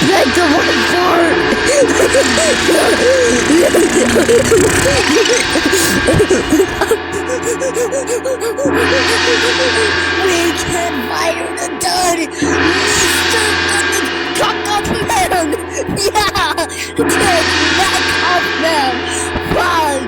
back to my fart. We can fire the done, Mr. Cock up man. Yeah, take that off man. Fun.